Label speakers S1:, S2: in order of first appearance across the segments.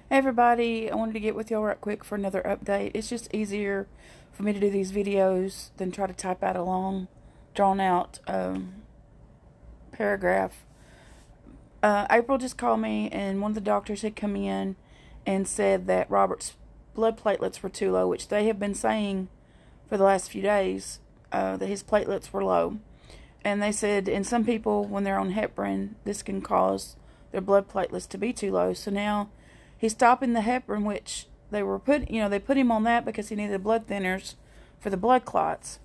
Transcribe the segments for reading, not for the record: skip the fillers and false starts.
S1: Hey everybody, I wanted to get with y'all right quick for another update. It's just easier for me to do these videos than try to type out a long, drawn out paragraph. April just called me, and one of the doctors had come in and said that Robert's blood platelets were too low, which they have been saying for the last few days that his platelets were low. And they said in some people, when they're on heparin, this can cause their blood platelets to be too low. So now he's stopping the heparin, which they put him on that because he needed blood thinners for the blood clots.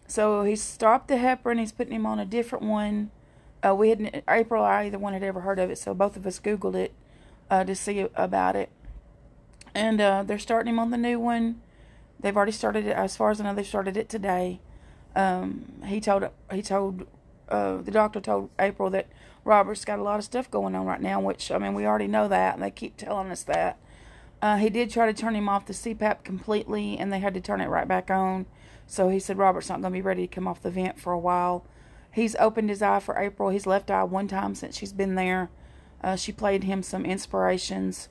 S1: So he stopped the heparin. He's putting him on a different one. April, either one had ever heard of it, so both of us Googled it to see about it. And they're starting him on the new one. They've already started it. As far as I know, they started it today. The doctor told April that Robert's got a lot of stuff going on right now, which, I mean, we already know that, and they keep telling us that. He did try to turn him off the CPAP completely, and they had to turn it right back on. So he said Robert's not going to be ready to come off the vent for a while. He's opened his eye for April. His left eye one time since she's been there. She played him some inspirations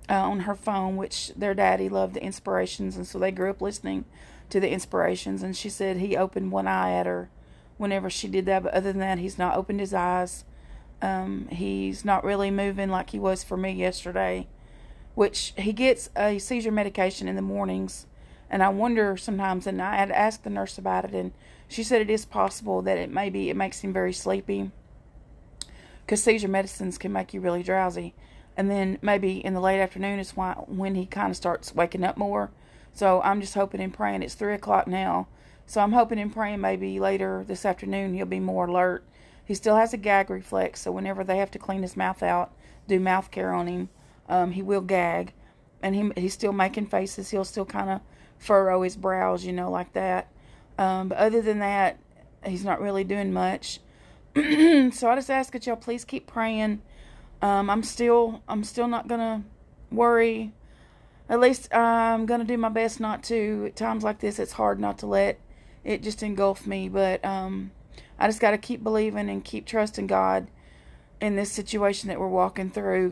S1: on her phone, which their daddy loved the inspirations, and so they grew up listening to the inspirations. And she said he opened one eye at her whenever she did that, but other than that, he's not opened his eyes. He's not really moving like he was for me yesterday, which he gets a seizure medication in the mornings, and I wonder sometimes, and I had asked the nurse about it, and she said it is possible that it makes him very sleepy, because seizure medicines can make you really drowsy. And then maybe in the late afternoon is when he kind of starts waking up more. So I'm just hoping and praying. It's 3 o'clock now. So I'm hoping and praying maybe later this afternoon he'll be more alert. He still has a gag reflex, so whenever they have to clean his mouth out, do mouth care on him, he will gag. And he's still making faces. He'll still kind of furrow his brows, like that. But other than that, he's not really doing much. So I just ask that y'all please keep praying. I'm still not gonna worry. At least I'm gonna do my best not to. At times like this, it's hard not to let it just engulf me. But I just got to keep believing and keep trusting God in this situation that we're walking through.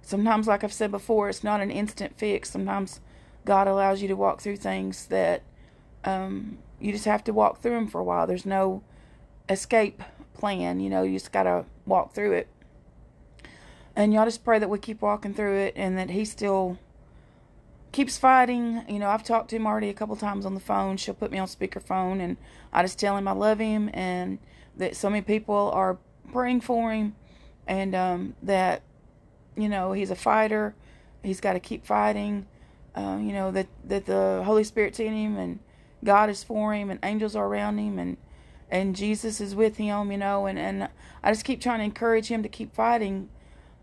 S1: Sometimes, like I've said before, it's not an instant fix. Sometimes God allows you to walk through things that you just have to walk through them for a while. There's no escape plan. You just got to walk through it. And y'all just pray that we keep walking through it and that he still keeps fighting. I've talked to him already a couple times on the phone. She'll put me on speakerphone, and I just tell him I love him and that so many people are praying for him, and that, he's a fighter. He's got to keep fighting. That the Holy Spirit's in him, and God is for him, and angels are around him, and Jesus is with him, and I just keep trying to encourage him to keep fighting.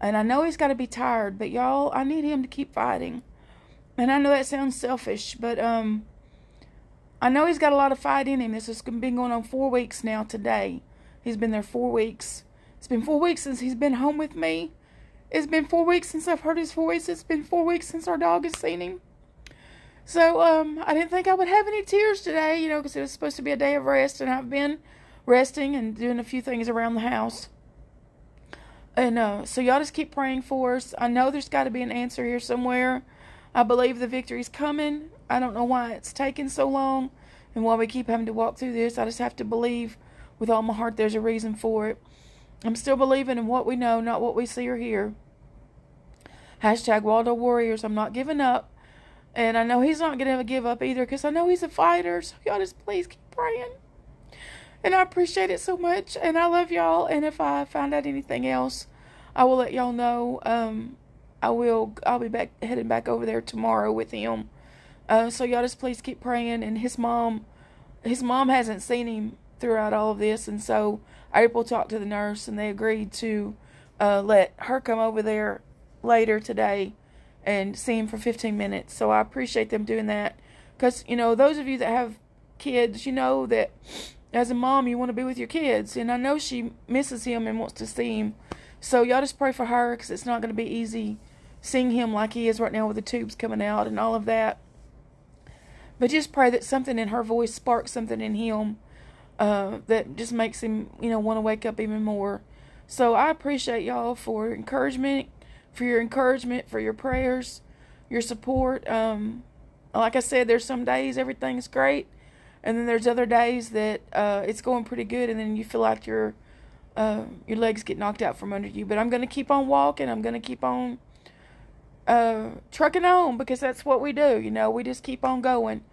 S1: And I know he's got to be tired, but y'all, I need him to keep fighting. And I know that sounds selfish, but I know he's got a lot of fight in him. This has been going on 4 weeks now today. He's been there 4 weeks. It's been 4 weeks since he's been home with me. It's been 4 weeks since I've heard his voice. It's been 4 weeks since our dog has seen him. So I didn't think I would have any tears today, because it was supposed to be a day of rest, and I've been resting and doing a few things around the house. And so y'all just keep praying for us. I know there's got to be an answer here somewhere. I believe the victory's coming. I don't know why it's taking so long and why we keep having to walk through this. I just have to believe with all my heart there's a reason for it. I'm still believing in what we know, not what we see or hear. #Waldo Warriors. I'm not giving up. And I know he's not going to give up either, because I know he's a fighter. So y'all just please keep praying. And I appreciate it so much. And I love y'all. And if I find out anything else, I will let y'all know. I'll be heading back over there tomorrow with him. So y'all just please keep praying. And his mom hasn't seen him throughout all of this. And so April talked to the nurse, and they agreed to let her come over there later today and see him for 15 minutes. So I appreciate them doing that. Because, those of you that have kids, that as a mom, you want to be with your kids. And I know she misses him and wants to see him. So y'all just pray for her, because it's not going to be easy seeing him like he is right now with the tubes coming out and all of that. But just pray that something in her voice sparks something in him that just makes him, want to wake up even more. So I appreciate y'all for encouragement, for your encouragement, for your prayers, your support. Like I said, there's some days everything's great, and then there's other days that it's going pretty good, and then you feel like your legs get knocked out from under you. But I'm going to keep on walking. I'm going to keep on trucking on, because that's what we do. We just keep on going.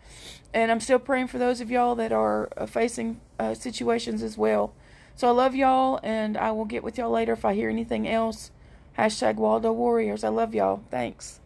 S1: And I'm still praying for those of y'all that are facing situations as well. So I love y'all, and I will get with y'all later if I hear anything else. #Waldo Warriors. I love y'all. Thanks.